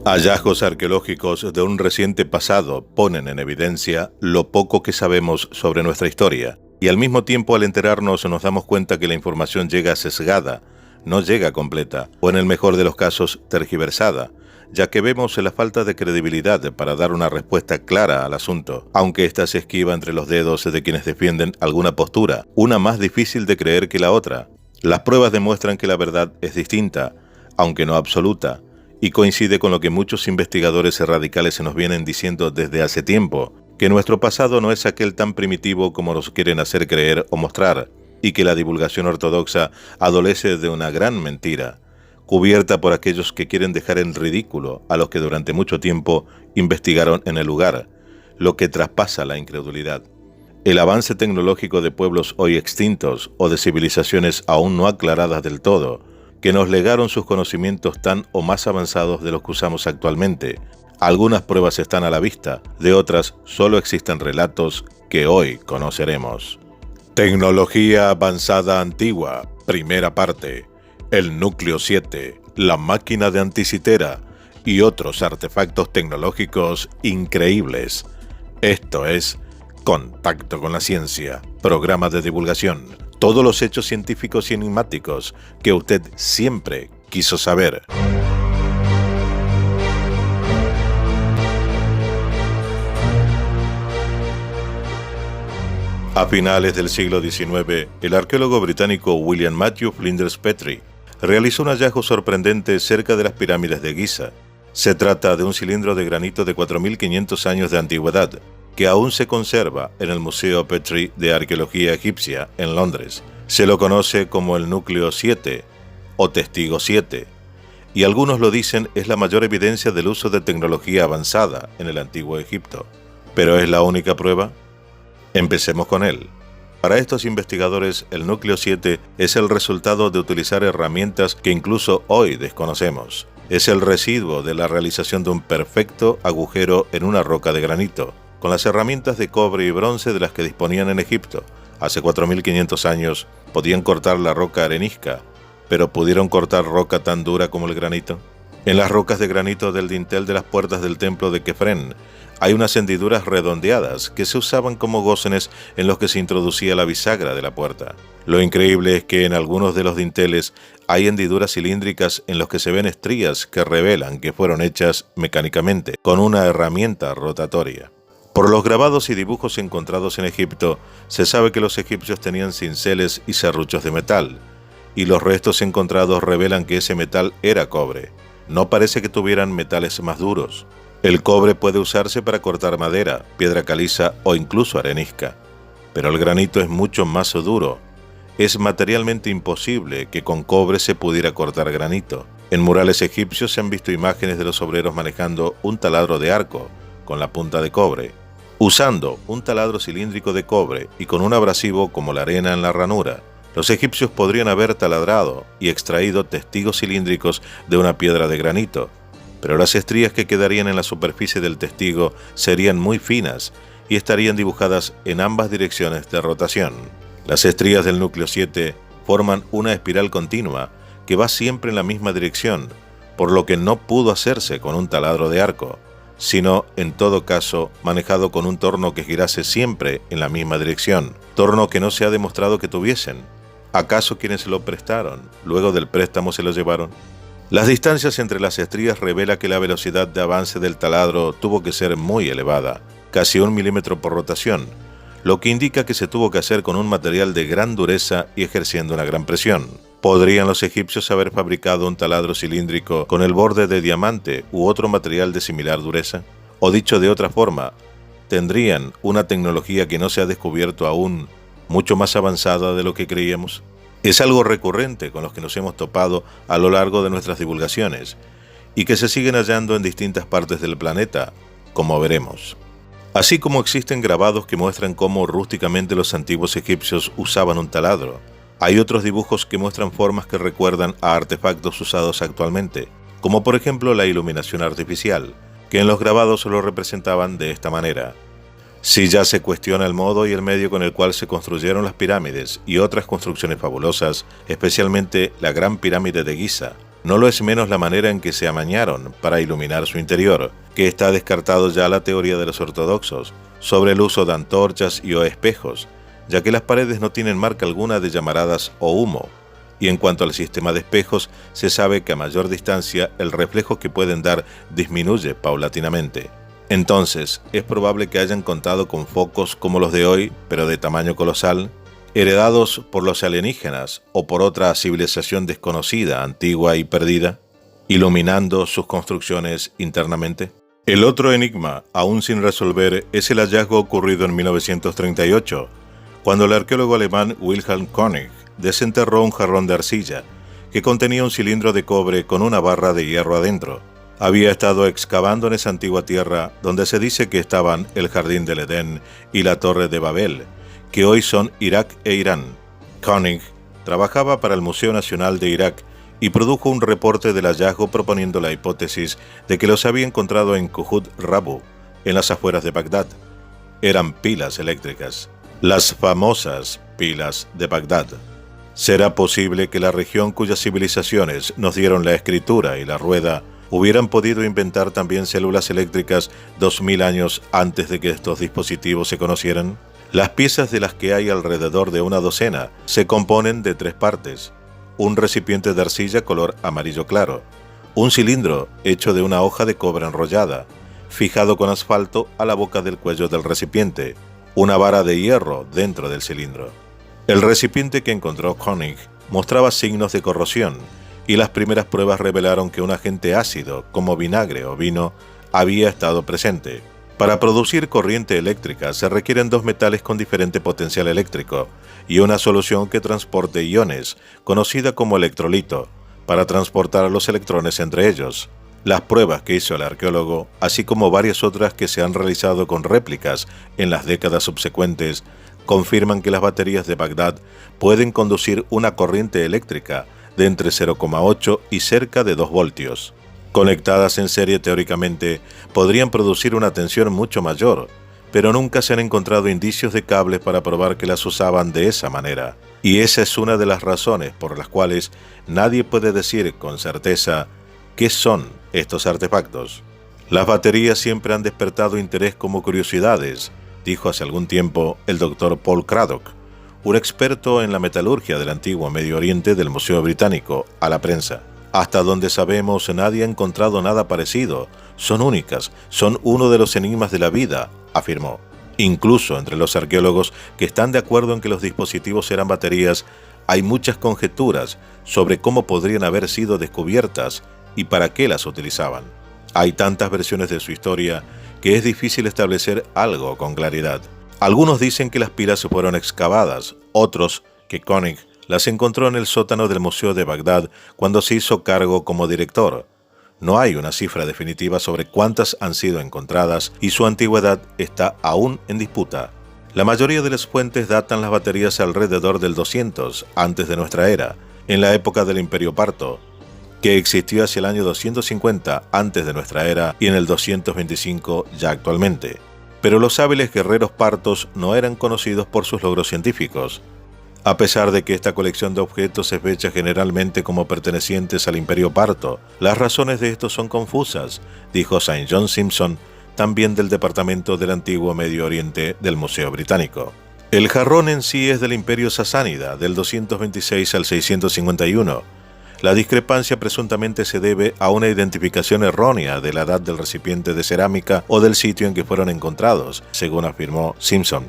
Hallazgos arqueológicos de un reciente pasado ponen en evidencia lo poco que sabemos sobre nuestra historia, y al mismo tiempo al enterarnos nos damos cuenta que la información llega sesgada, no llega completa, o en el mejor de los casos tergiversada, ya que vemos la falta de credibilidad para dar una respuesta clara al asunto, aunque ésta se esquiva entre los dedos de quienes defienden alguna postura, una más difícil de creer que la otra. Las pruebas demuestran que la verdad es distinta, aunque no absoluta, y coincide con lo que muchos investigadores radicales se nos vienen diciendo desde hace tiempo, que nuestro pasado no es aquel tan primitivo como nos quieren hacer creer o mostrar, y que la divulgación ortodoxa adolece de una gran mentira, cubierta por aquellos que quieren dejar en ridículo a los que durante mucho tiempo investigaron en el lugar, lo que traspasa la incredulidad. El avance tecnológico de pueblos hoy extintos o de civilizaciones aún no aclaradas del todo, que nos legaron sus conocimientos tan o más avanzados de los que usamos actualmente. Algunas pruebas están a la vista, de otras solo existen relatos que hoy conoceremos. Tecnología avanzada antigua, primera parte. El núcleo 7, la máquina de anticitera y otros artefactos tecnológicos increíbles. Esto es Contacto con la Ciencia, programa de divulgación. Todos los hechos científicos y enigmáticos que usted siempre quiso saber. A finales del siglo XIX, el arqueólogo británico William Matthew Flinders Petrie realizó un hallazgo sorprendente cerca de las pirámides de Giza. Se trata de un cilindro de granito de 4.500 años de antigüedad, que aún se conserva en el Museo Petrie de Arqueología Egipcia, en Londres. Se lo conoce como el núcleo 7 o testigo 7, y algunos lo dicen es la mayor evidencia del uso de tecnología avanzada en el antiguo Egipto. ¿Pero es la única prueba? Empecemos con él. Para estos investigadores, el núcleo 7 es el resultado de utilizar herramientas que incluso hoy desconocemos. Es el residuo de la realización de un perfecto agujero en una roca de granito, con las herramientas de cobre y bronce de las que disponían en Egipto. Hace 4.500 años podían cortar la roca arenisca, pero ¿pudieron cortar roca tan dura como el granito? En las rocas de granito del dintel de las puertas del templo de Kefren hay unas hendiduras redondeadas que se usaban como gósenes en los que se introducía la bisagra de la puerta. Lo increíble es que en algunos de los dinteles hay hendiduras cilíndricas en los que se ven estrías que revelan que fueron hechas mecánicamente, con una herramienta rotatoria. Por los grabados y dibujos encontrados en Egipto, se sabe que los egipcios tenían cinceles y serruchos de metal, y los restos encontrados revelan que ese metal era cobre. No parece que tuvieran metales más duros. El cobre puede usarse para cortar madera, piedra caliza o incluso arenisca, pero el granito es mucho más duro. Es materialmente imposible que con cobre se pudiera cortar granito. En murales egipcios se han visto imágenes de los obreros manejando un taladro de arco con la punta de cobre, usando un taladro cilíndrico de cobre y con un abrasivo como la arena en la ranura. Los egipcios podrían haber taladrado y extraído testigos cilíndricos de una piedra de granito, pero las estrías que quedarían en la superficie del testigo serían muy finas y estarían dibujadas en ambas direcciones de rotación. Las estrías del núcleo 7 forman una espiral continua que va siempre en la misma dirección, por lo que no pudo hacerse con un taladro de arco, sino, en todo caso, manejado con un torno que girase siempre en la misma dirección, torno que no se ha demostrado que tuviesen. ¿Acaso quienes se lo prestaron, luego del préstamo se lo llevaron? Las distancias entre las estrías revela que la velocidad de avance del taladro tuvo que ser muy elevada, casi 1 milímetro por rotación, lo que indica que se tuvo que hacer con un material de gran dureza y ejerciendo una gran presión. ¿Podrían los egipcios haber fabricado un taladro cilíndrico con el borde de diamante u otro material de similar dureza? O dicho de otra forma, ¿tendrían una tecnología que no se ha descubierto aún, mucho más avanzada de lo que creíamos? Es algo recurrente con los que nos hemos topado a lo largo de nuestras divulgaciones y que se siguen hallando en distintas partes del planeta, como veremos. Así como existen grabados que muestran cómo rústicamente los antiguos egipcios usaban un taladro, hay otros dibujos que muestran formas que recuerdan a artefactos usados actualmente, como por ejemplo la iluminación artificial, que en los grabados lo representaban de esta manera. Si ya se cuestiona el modo y el medio con el cual se construyeron las pirámides y otras construcciones fabulosas, especialmente la Gran Pirámide de Giza, No lo es menos la manera en que se amañaron para iluminar su interior, que está descartado ya la teoría de los ortodoxos sobre el uso de antorchas y o espejos, ya que las paredes no tienen marca alguna de llamaradas o humo, y en cuanto al sistema de espejos, se sabe que a mayor distancia el reflejo que pueden dar disminuye paulatinamente. Entonces, es probable que hayan contado con focos como los de hoy, pero de tamaño colosal, heredados por los alienígenas o por otra civilización desconocida, antigua y perdida, iluminando sus construcciones internamente. El otro enigma, aún sin resolver, es el hallazgo ocurrido en 1938, cuando el arqueólogo alemán Wilhelm König desenterró un jarrón de arcilla que contenía un cilindro de cobre con una barra de hierro adentro. Había estado excavando en esa antigua tierra donde se dice que estaban el Jardín del Edén y la Torre de Babel, que hoy son Irak e Irán. König trabajaba para el Museo Nacional de Irak y produjo un reporte del hallazgo proponiendo la hipótesis de que los había encontrado en Kuhut Rabu, en las afueras de Bagdad. Eran pilas eléctricas, las famosas pilas de Bagdad. ¿Será posible que la región cuyas civilizaciones nos dieron la escritura y la rueda hubieran podido inventar también células eléctricas 2000 años antes de que estos dispositivos se conocieran? Las piezas de las que hay alrededor de una docena se componen de 3 partes: un recipiente de arcilla color amarillo claro, un cilindro hecho de una hoja de cobre enrollada, fijado con asfalto a la boca del cuello del recipiente, una vara de hierro dentro del cilindro. El recipiente que encontró König mostraba signos de corrosión, y las primeras pruebas revelaron que un agente ácido, como vinagre o vino, había estado presente. Para producir corriente eléctrica se requieren 2 metales con diferente potencial eléctrico y una solución que transporte iones, conocida como electrolito, para transportar los electrones entre ellos. Las pruebas que hizo el arqueólogo, así como varias otras que se han realizado con réplicas en las décadas subsecuentes, confirman que las baterías de Bagdad pueden conducir una corriente eléctrica de entre 0,8 y cerca de 2 voltios. Conectadas en serie teóricamente, podrían producir una tensión mucho mayor, pero nunca se han encontrado indicios de cables para probar que las usaban de esa manera. Y esa es una de las razones por las cuales nadie puede decir con certeza qué son estos artefactos. Las baterías siempre han despertado interés como curiosidades, dijo hace algún tiempo el Dr. Paul Craddock, un experto en la metalurgia del antiguo Medio Oriente del Museo Británico, a la prensa. Hasta donde sabemos, nadie ha encontrado nada parecido. Son únicas, son uno de los enigmas de la vida, afirmó. Incluso entre los arqueólogos que están de acuerdo en que los dispositivos eran baterías, hay muchas conjeturas sobre cómo podrían haber sido descubiertas y para qué las utilizaban. Hay tantas versiones de su historia que es difícil establecer algo con claridad. Algunos dicen que las pilas fueron excavadas, otros que König las encontró en el sótano del Museo de Bagdad cuando se hizo cargo como director. No hay una cifra definitiva sobre cuántas han sido encontradas y su antigüedad está aún en disputa. La mayoría de las fuentes datan las baterías alrededor del 200 antes de nuestra era, en la época del Imperio Parto, que existió hacia el año 250 antes de nuestra era y en el 225 ya actualmente. Pero los hábiles guerreros partos no eran conocidos por sus logros científicos. A pesar de que esta colección de objetos se fecha generalmente como pertenecientes al Imperio Parto, las razones de esto son confusas, dijo St. John Simpson, también del Departamento del Antiguo Medio Oriente del Museo Británico. El jarrón en sí es del Imperio Sasánida, del 226 al 651. La discrepancia presuntamente se debe a una identificación errónea de la edad del recipiente de cerámica o del sitio en que fueron encontrados, según afirmó Simpson.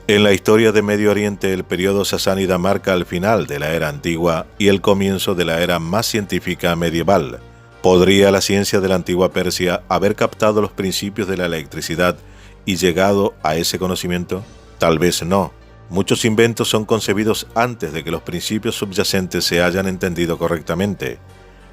En la historia de Medio Oriente, el periodo sasánida marca el final de la era antigua y el comienzo de la era más científica medieval. ¿Podría la ciencia de la antigua Persia haber captado los principios de la electricidad y llegado a ese conocimiento? Tal vez no. Muchos inventos son concebidos antes de que los principios subyacentes se hayan entendido correctamente.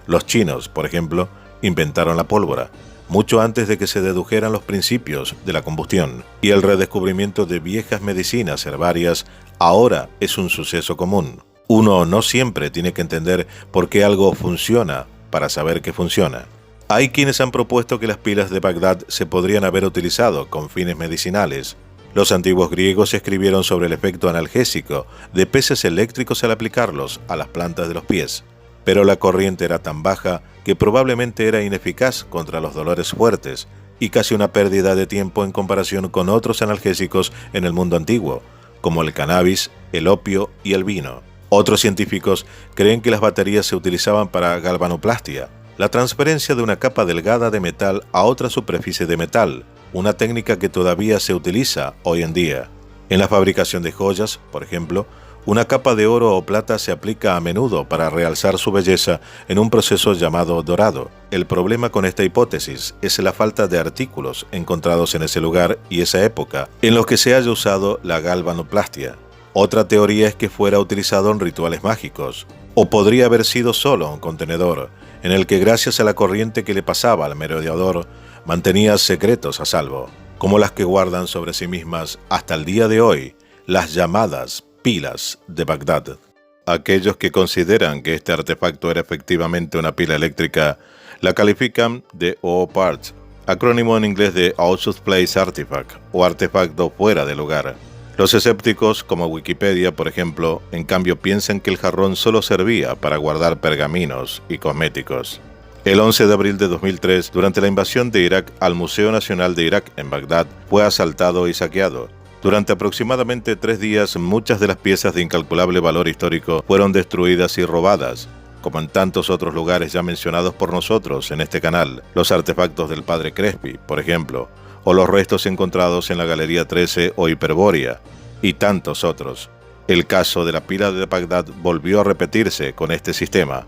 Los chinos, por ejemplo, inventaron la pólvora, mucho antes de que se dedujeran los principios de la combustión, y el redescubrimiento de viejas medicinas herbarias ahora es un suceso común. Uno no siempre tiene que entender por qué algo funciona para saber que funciona. Hay quienes han propuesto que las pilas de Bagdad se podrían haber utilizado con fines medicinales. Los antiguos griegos escribieron sobre el efecto analgésico de peces eléctricos al aplicarlos a las plantas de los pies. pero la corriente era tan baja que probablemente era ineficaz contra los dolores fuertes y casi una pérdida de tiempo en comparación con otros analgésicos en el mundo antiguo, como el cannabis, el opio y el vino. Otros científicos creen que las baterías se utilizaban para galvanoplastia, la transferencia de una capa delgada de metal a otra superficie de metal, una técnica que todavía se utiliza hoy en día. En la fabricación de joyas, por ejemplo, una capa de oro o plata se aplica a menudo para realzar su belleza en un proceso llamado dorado. El problema con esta hipótesis es la falta de artículos encontrados en ese lugar y esa época en los que se haya usado la galvanoplastia. Otra teoría es que fuera utilizado en rituales mágicos, o podría haber sido solo un contenedor, en el que gracias a la corriente que le pasaba al merodeador, mantenía secretos a salvo, como las que guardan sobre sí mismas hasta el día de hoy las llamadas pilas de Bagdad. Aquellos que consideran que este artefacto era efectivamente una pila eléctrica la califican de OPART, acrónimo en inglés de Out of Place Artifact o artefacto fuera de lugar. Los escépticos, como Wikipedia por ejemplo, en cambio piensan que el jarrón solo servía para guardar pergaminos y cosméticos. El 11 de abril de 2003, durante la invasión de Irak al Museo Nacional de Irak en Bagdad, fue asaltado y saqueado. Durante aproximadamente 3 días, muchas de las piezas de incalculable valor histórico fueron destruidas y robadas, como en tantos otros lugares ya mencionados por nosotros en este canal, los artefactos del padre Crespi, por ejemplo, o los restos encontrados en la Galería 13 o Hiperbórea, y tantos otros. El caso de la pila de Bagdad volvió a repetirse con este sistema,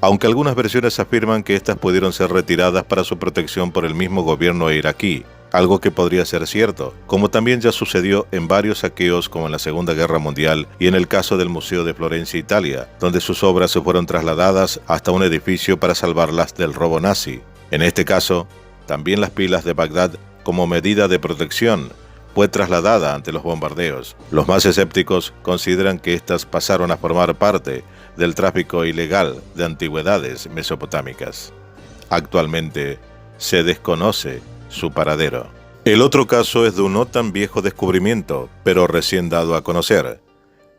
aunque algunas versiones afirman que estas pudieron ser retiradas para su protección por el mismo gobierno iraquí, algo que podría ser cierto, como también ya sucedió en varios saqueos como en la Segunda Guerra Mundial y en el caso del Museo de Florencia, Italia, donde sus obras se fueron trasladadas hasta un edificio para salvarlas del robo nazi. En este caso, también las pilas de Bagdad, como medida de protección, fue trasladada ante los bombardeos. Los más escépticos consideran que éstas pasaron a formar parte del tráfico ilegal de antigüedades mesopotámicas. Actualmente se desconoce su paradero. El otro caso es de un no tan viejo descubrimiento, pero recién dado a conocer.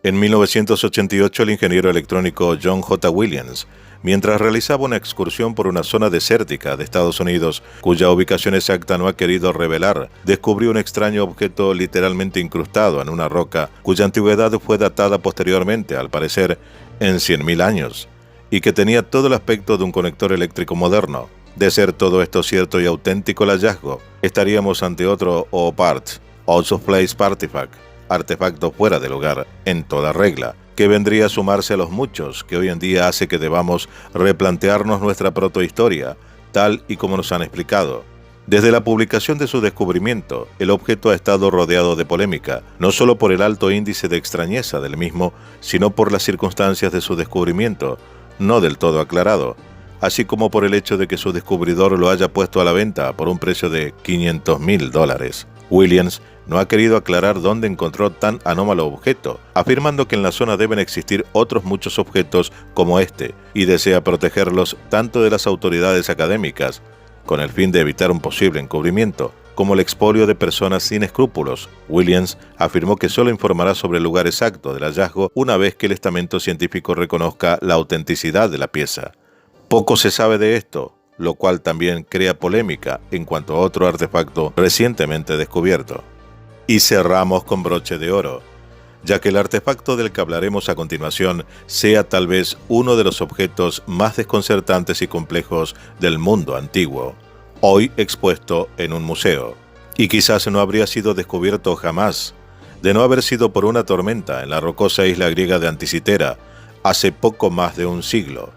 En 1988 el ingeniero electrónico John J. Williams, mientras realizaba una excursión por una zona desértica de Estados Unidos, cuya ubicación exacta no ha querido revelar, descubrió un extraño objeto literalmente incrustado en una roca, cuya antigüedad fue datada posteriormente, al parecer, en 100.000 años, y que tenía todo el aspecto de un conector eléctrico moderno. De ser todo esto cierto y auténtico el hallazgo, estaríamos ante otro OPART, Out of Place Artifact, artefacto fuera de lugar, en toda regla, que vendría a sumarse a los muchos que hoy en día hace que debamos replantearnos nuestra protohistoria, tal y como nos han explicado. Desde la publicación de su descubrimiento, el objeto ha estado rodeado de polémica, no solo por el alto índice de extrañeza del mismo, sino por las circunstancias de su descubrimiento, no del todo aclarado, así como por el hecho de que su descubridor lo haya puesto a la venta por un precio de $500.000. Williams no ha querido aclarar dónde encontró tan anómalo objeto, afirmando que en la zona deben existir otros muchos objetos como este, y desea protegerlos tanto de las autoridades académicas, con el fin de evitar un posible encubrimiento, como el expolio de personas sin escrúpulos. Williams afirmó que solo informará sobre el lugar exacto del hallazgo una vez que el estamento científico reconozca la autenticidad de la pieza. Poco se sabe de esto, lo cual también crea polémica en cuanto a otro artefacto recientemente descubierto. Y cerramos con broche de oro, ya que el artefacto del que hablaremos a continuación sea tal vez uno de los objetos más desconcertantes y complejos del mundo antiguo, hoy expuesto en un museo, y quizás no habría sido descubierto jamás, de no haber sido por una tormenta en la rocosa isla griega de Anticitera, hace poco más de un siglo.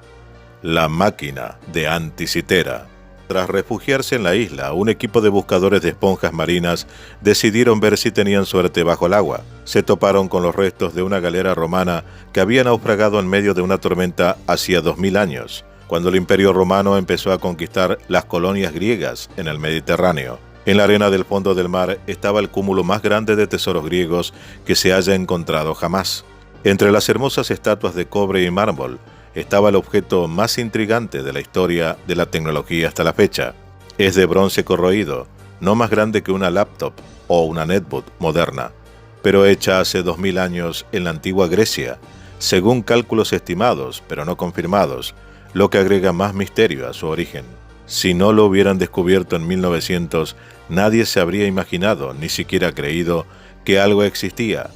La máquina de Anticitera. Tras refugiarse en la isla, un equipo de buscadores de esponjas marinas decidieron ver si tenían suerte bajo el agua. Se toparon con los restos de una galera romana que había naufragado en medio de una tormenta hacía 2000 años, cuando el Imperio Romano empezó a conquistar las colonias griegas en el Mediterráneo. En la arena del fondo del mar estaba el cúmulo más grande de tesoros griegos que se haya encontrado jamás. Entre las hermosas estatuas de cobre y mármol, estaba el objeto más intrigante de la historia de la tecnología hasta la fecha. Es de bronce corroído, no más grande que una laptop o una netbook moderna, pero hecha hace 2000 años en la antigua Grecia, según cálculos estimados, pero no confirmados, lo que agrega más misterio a su origen. Si no lo hubieran descubierto en 1900, nadie se habría imaginado, ni siquiera creído, que algo existía.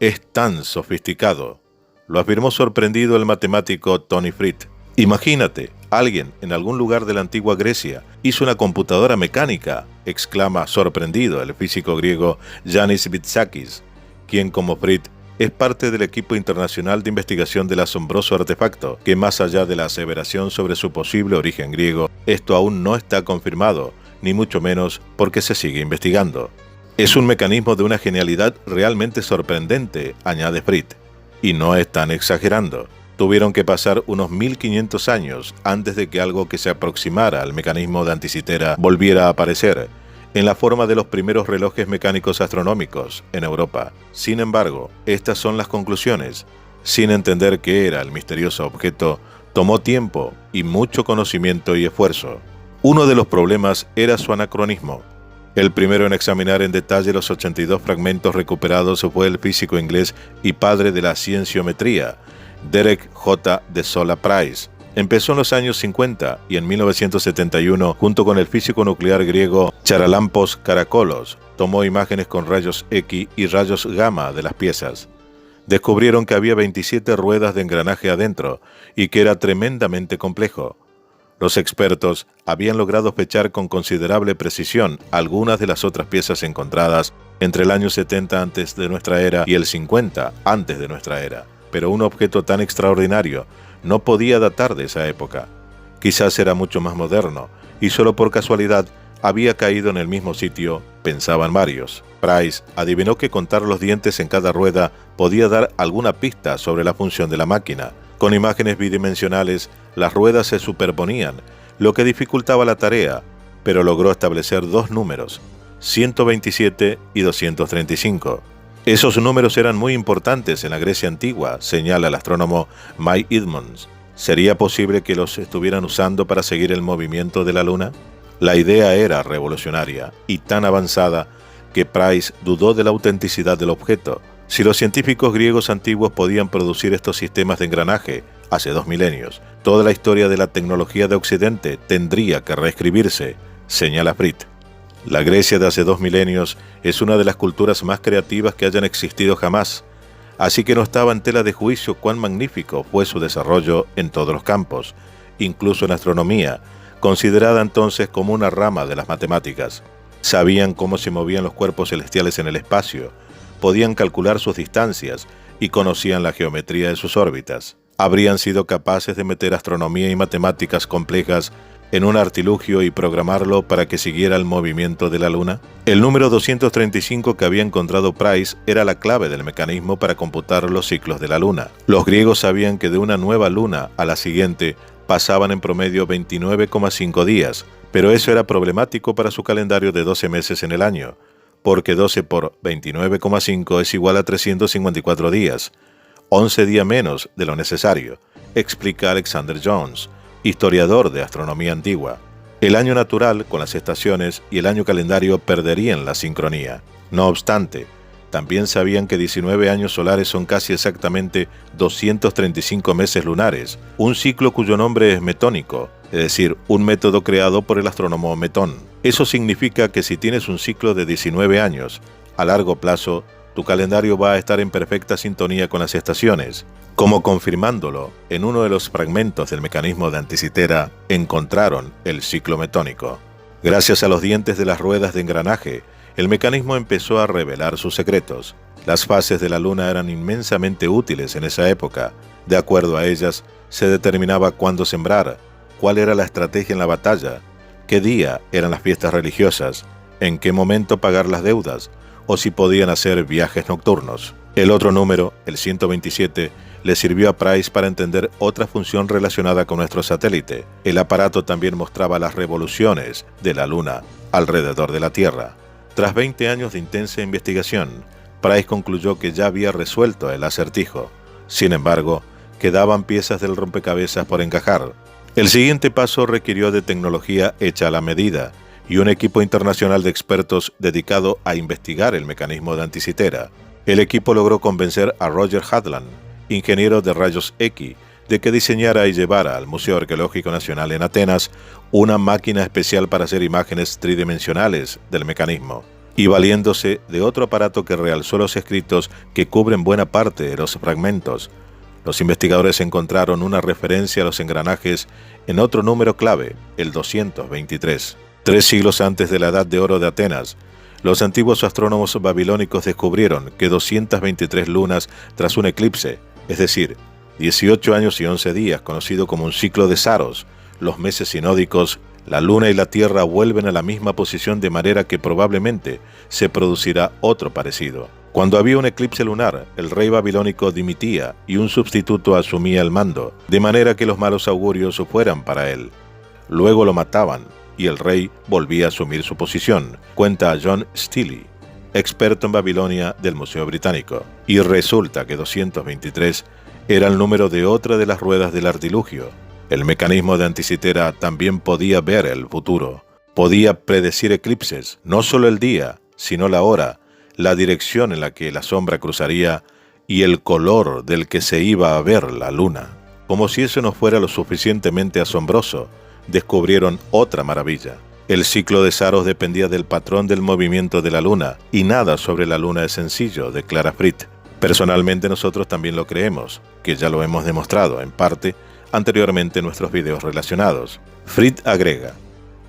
Es tan sofisticado, lo afirmó sorprendido el matemático Tony Frit. Imagínate, alguien en algún lugar de la antigua Grecia hizo una computadora mecánica, exclama sorprendido el físico griego Yannis Vitsakis, quien como Frit es parte del equipo internacional de investigación del asombroso artefacto, que más allá de la aseveración sobre su posible origen griego, esto aún no está confirmado, ni mucho menos porque se sigue investigando. Es un mecanismo de una genialidad realmente sorprendente, añade Frit, y no están exagerando. Tuvieron que pasar unos 1500 años antes de que algo que se aproximara al mecanismo de Anticitera volviera a aparecer, en la forma de los primeros relojes mecánicos astronómicos en Europa. Sin embargo, estas son las conclusiones. Sin entender qué era el misterioso objeto, tomó tiempo y mucho conocimiento y esfuerzo. Uno de los problemas era su anacronismo. El primero en examinar en detalle los 82 fragmentos recuperados fue el físico inglés y padre de la cienciometría, Derek J. de Sola Price. Empezó en los años 50 y en 1971, junto con el físico nuclear griego Charalampos Karakolos, tomó imágenes con rayos X y rayos gamma de las piezas. Descubrieron que había 27 ruedas de engranaje adentro y que era tremendamente complejo. Los expertos habían logrado fechar con considerable precisión algunas de las otras piezas encontradas entre el año 70 antes de nuestra era y el 50 antes de nuestra era, pero un objeto tan extraordinario no podía datar de esa época. Quizás era mucho más moderno, y solo por casualidad había caído en el mismo sitio, pensaban varios. Price adivinó que contar los dientes en cada rueda podía dar alguna pista sobre la función de la máquina. Con imágenes bidimensionales, las ruedas se superponían, lo que dificultaba la tarea, pero logró establecer dos números, 127 y 235. Esos números eran muy importantes en la Grecia antigua, señala el astrónomo Mike Edmonds. ¿Sería posible que los estuvieran usando para seguir el movimiento de la Luna? La idea era revolucionaria y tan avanzada que Price dudó de la autenticidad del objeto. Si los científicos griegos antiguos podían producir estos sistemas de engranaje hace 2 milenios, toda la historia de la tecnología de Occidente tendría que reescribirse, señala Frit. La Grecia de hace 2 milenios es una de las culturas más creativas que hayan existido jamás, así que no estaba en tela de juicio cuán magnífico fue su desarrollo en todos los campos, incluso en astronomía, considerada entonces como una rama de las matemáticas. Sabían cómo se movían los cuerpos celestiales en el espacio, podían calcular sus distancias y conocían la geometría de sus órbitas. Habrían sido capaces de meter astronomía y matemáticas complejas en un artilugio y programarlo para que siguiera el movimiento de la Luna. El número 235 que había encontrado Price era la clave del mecanismo para computar los ciclos de la Luna. Los griegos sabían que de una nueva luna a la siguiente pasaban en promedio 29,5 días, pero eso era problemático para su calendario de 12 meses en el año, porque 12 por 29,5 es igual a 354 días, 11 días menos de lo necesario, explica Alexander Jones, historiador de astronomía antigua. El año natural, con las estaciones, y el año calendario perderían la sincronía. No obstante, también sabían que 19 años solares son casi exactamente 235 meses lunares, un ciclo cuyo nombre es metónico, es decir, un método creado por el astrónomo Metón. Eso significa que si tienes un ciclo de 19 años, a largo plazo, tu calendario va a estar en perfecta sintonía con las estaciones. Como confirmándolo, en uno de los fragmentos del mecanismo de Anticitera encontraron el ciclo metónico. Gracias a los dientes de las ruedas de engranaje, el mecanismo empezó a revelar sus secretos. Las fases de la Luna eran inmensamente útiles en esa época. De acuerdo a ellas, se determinaba cuándo sembrar, cuál era la estrategia en la batalla, qué día eran las fiestas religiosas, en qué momento pagar las deudas, o si podían hacer viajes nocturnos. El otro número, el 127, le sirvió a Price para entender otra función relacionada con nuestro satélite. El aparato también mostraba las revoluciones de la Luna alrededor de la Tierra. Tras 20 años de intensa investigación, Price concluyó que ya había resuelto el acertijo. Sin embargo, quedaban piezas del rompecabezas por encajar. El siguiente paso requirió de tecnología hecha a la medida y un equipo internacional de expertos dedicado a investigar el mecanismo de Anticitera. El equipo logró convencer a Roger Hadland, ingeniero de rayos X, de que diseñara y llevara al Museo Arqueológico Nacional en Atenas una máquina especial para hacer imágenes tridimensionales del mecanismo, y valiéndose de otro aparato que realzó los escritos que cubren buena parte de los fragmentos. Los investigadores encontraron una referencia a los engranajes en otro número clave, el 223. 3 siglos antes de la Edad de Oro de Atenas, los antiguos astrónomos babilónicos descubrieron que 223 lunas tras un eclipse, es decir, 18 años y 11 días, conocido como un ciclo de Saros, los meses sinódicos, la luna y la tierra vuelven a la misma posición de manera que probablemente se producirá otro parecido. Cuando había un eclipse lunar, el rey babilónico dimitía y un sustituto asumía el mando, de manera que los malos augurios fueran para él. Luego lo mataban y el rey volvía a asumir su posición, cuenta John Steele, experto en Babilonia del Museo Británico. Y resulta que 223 era el número de otra de las ruedas del artilugio. El mecanismo de Anticitera también podía ver el futuro. Podía predecir eclipses, no solo el día, sino la hora, la dirección en la que la sombra cruzaría y el color del que se iba a ver la luna. Como si eso no fuera lo suficientemente asombroso, descubrieron otra maravilla. El ciclo de Saros dependía del patrón del movimiento de la luna, y nada sobre la luna es sencillo, declara Fritz. Personalmente nosotros también lo creemos, que ya lo hemos demostrado, en parte, anteriormente en nuestros videos relacionados. Fritz agrega,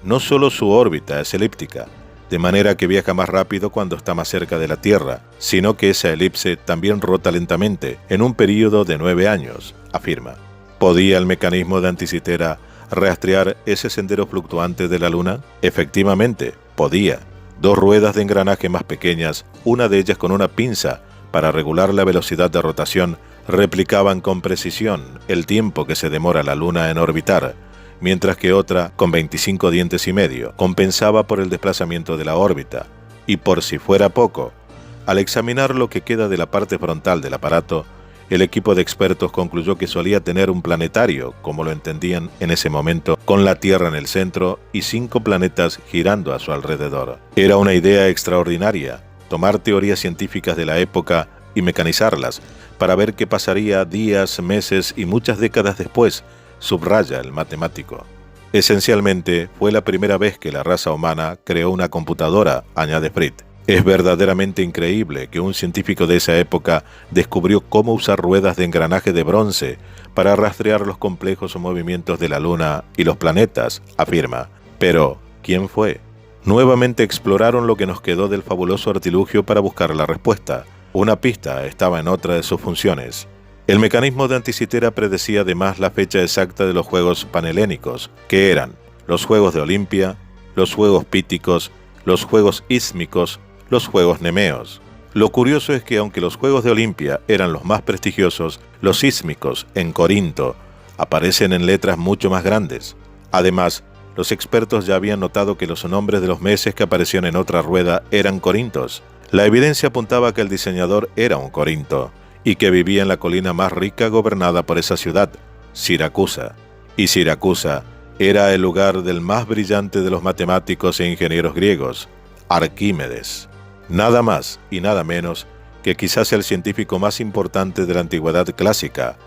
no solo su órbita es elíptica, de manera que viaja más rápido cuando está más cerca de la Tierra, sino que esa elipse también rota lentamente, en un período de 9 años, afirma. ¿Podía el mecanismo de Anticitera rastrear ese sendero fluctuante de la Luna? Efectivamente, podía. 2 ruedas de engranaje más pequeñas, una de ellas con una pinza, para regular la velocidad de rotación, replicaban con precisión el tiempo que se demora la Luna en orbitar, mientras que otra, con 25 dientes y medio, compensaba por el desplazamiento de la órbita. Y por si fuera poco, al examinar lo que queda de la parte frontal del aparato, el equipo de expertos concluyó que solía tener un planetario, como lo entendían en ese momento, con la Tierra en el centro y 5 planetas girando a su alrededor. Era una idea extraordinaria, tomar teorías científicas de la época y mecanizarlas, para ver qué pasaría días, meses y muchas décadas después, subraya el matemático. Esencialmente, fue la primera vez que la raza humana creó una computadora, añade Fritz. Es verdaderamente increíble que un científico de esa época descubrió cómo usar ruedas de engranaje de bronce para rastrear los complejos movimientos de la Luna y los planetas, afirma. Pero, ¿quién fue? Nuevamente exploraron lo que nos quedó del fabuloso artilugio para buscar la respuesta. Una pista estaba en otra de sus funciones. El mecanismo de Anticitera predecía además la fecha exacta de los Juegos Panhelénicos, que eran los Juegos de Olimpia, los Juegos Píticos, los Juegos Ísmicos, los Juegos Nemeos. Lo curioso es que aunque los Juegos de Olimpia eran los más prestigiosos, los ísmicos, en Corinto, aparecen en letras mucho más grandes. Además, los expertos ya habían notado que los nombres de los meses que aparecieron en otra rueda eran corintos. La evidencia apuntaba a que el diseñador era un corinto, y que vivía en la colina más rica gobernada por esa ciudad, Siracusa. Y Siracusa era el lugar del más brillante de los matemáticos e ingenieros griegos, Arquímedes. Nada más y nada menos que quizás el científico más importante de la antigüedad clásica,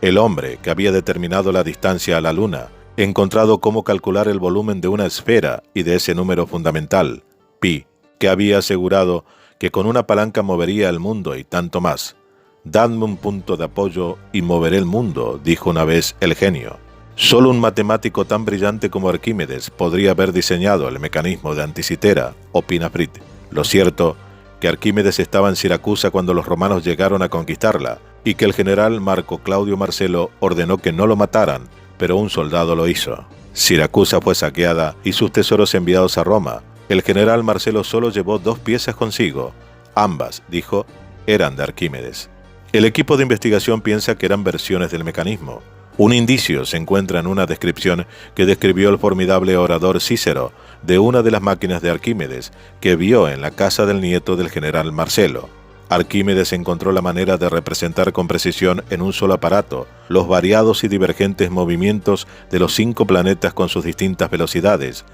el hombre que había determinado la distancia a la Luna, encontrado cómo calcular el volumen de una esfera y de ese número fundamental, pi, que había asegurado que con una palanca movería el mundo y tanto más. «Dadme un punto de apoyo y moveré el mundo», dijo una vez el genio. Solo un matemático tan brillante como Arquímedes podría haber diseñado el mecanismo de Anticitera, opina Fritz. Lo cierto, que Arquímedes estaba en Siracusa cuando los romanos llegaron a conquistarla, y que el general Marco Claudio Marcelo ordenó que no lo mataran, pero un soldado lo hizo. Siracusa fue saqueada y sus tesoros enviados a Roma. El general Marcelo solo llevó 2 piezas consigo. Ambas, dijo, eran de Arquímedes. El equipo de investigación piensa que eran versiones del mecanismo. Un indicio se encuentra en una descripción que describió el formidable orador Cícero de una de las máquinas de Arquímedes que vio en la casa del nieto del general Marcelo. Arquímedes encontró la manera de representar con precisión en un solo aparato los variados y divergentes movimientos de los 5 planetas con sus distintas velocidades,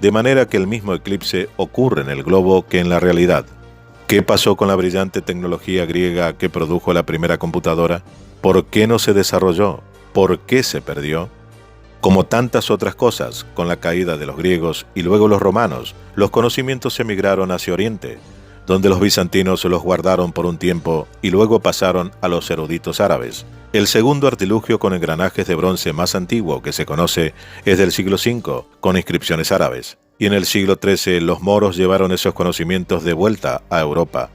de manera que el mismo eclipse ocurre en el globo que en la realidad. ¿Qué pasó con la brillante tecnología griega que produjo la primera computadora? ¿Por qué no se desarrolló? ¿Por qué se perdió? Como tantas otras cosas, con la caída de los griegos y luego los romanos, los conocimientos emigraron hacia Oriente, donde los bizantinos los guardaron por un tiempo y luego pasaron a los eruditos árabes. El segundo artilugio con engranajes de bronce más antiguo que se conoce es del siglo V, con inscripciones árabes. Y en el siglo XIII los moros llevaron esos conocimientos de vuelta a Europa.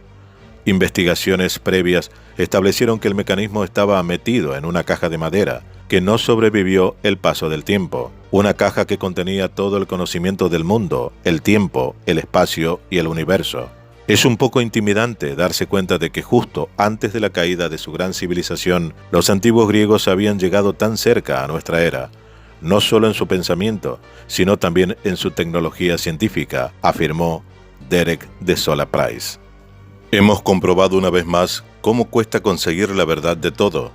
Investigaciones previas establecieron que el mecanismo estaba metido en una caja de madera, que no sobrevivió el paso del tiempo. Una caja que contenía todo el conocimiento del mundo, el tiempo, el espacio y el universo. Es un poco intimidante darse cuenta de que justo antes de la caída de su gran civilización, los antiguos griegos habían llegado tan cerca a nuestra era, no solo en su pensamiento, sino también en su tecnología científica, afirmó Derek de Sola Price. Hemos comprobado una vez más cómo cuesta conseguir la verdad de todo,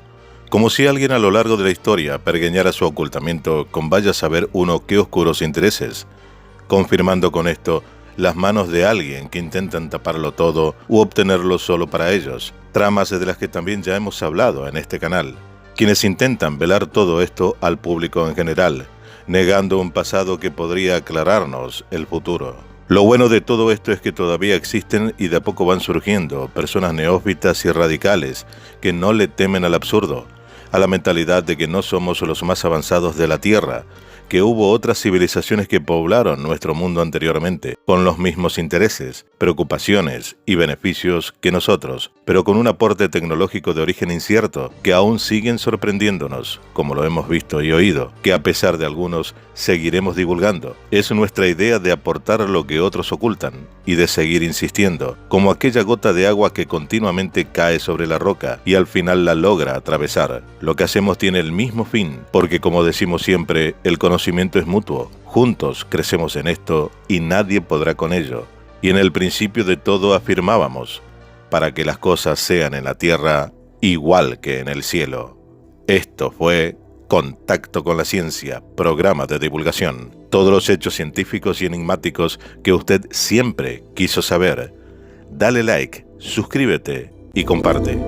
como si alguien a lo largo de la historia pergeñara su ocultamiento con vaya a saber uno qué oscuros intereses, confirmando con esto las manos de alguien que intentan taparlo todo u obtenerlo solo para ellos, tramas de las que también ya hemos hablado en este canal, quienes intentan velar todo esto al público en general, negando un pasado que podría aclararnos el futuro. Lo bueno de todo esto es que todavía existen y de a poco van surgiendo personas neófitas y radicales que no le temen al absurdo, a la mentalidad de que no somos los más avanzados de la Tierra, que hubo otras civilizaciones que poblaron nuestro mundo anteriormente, con los mismos intereses, preocupaciones y beneficios que nosotros, pero con un aporte tecnológico de origen incierto, que aún siguen sorprendiéndonos, como lo hemos visto y oído, que a pesar de algunos, seguiremos divulgando. Es nuestra idea de aportar lo que otros ocultan, y de seguir insistiendo, como aquella gota de agua que continuamente cae sobre la roca, y al final la logra atravesar. Lo que hacemos tiene el mismo fin, porque como decimos siempre, el conocimiento es mutuo. Juntos crecemos en esto y nadie podrá con ello. Y en el principio de todo afirmábamos, para que las cosas sean en la tierra igual que en el cielo. Esto fue Contacto con la Ciencia, programa de divulgación. Todos los hechos científicos y enigmáticos que usted siempre quiso saber. Dale like, suscríbete y comparte.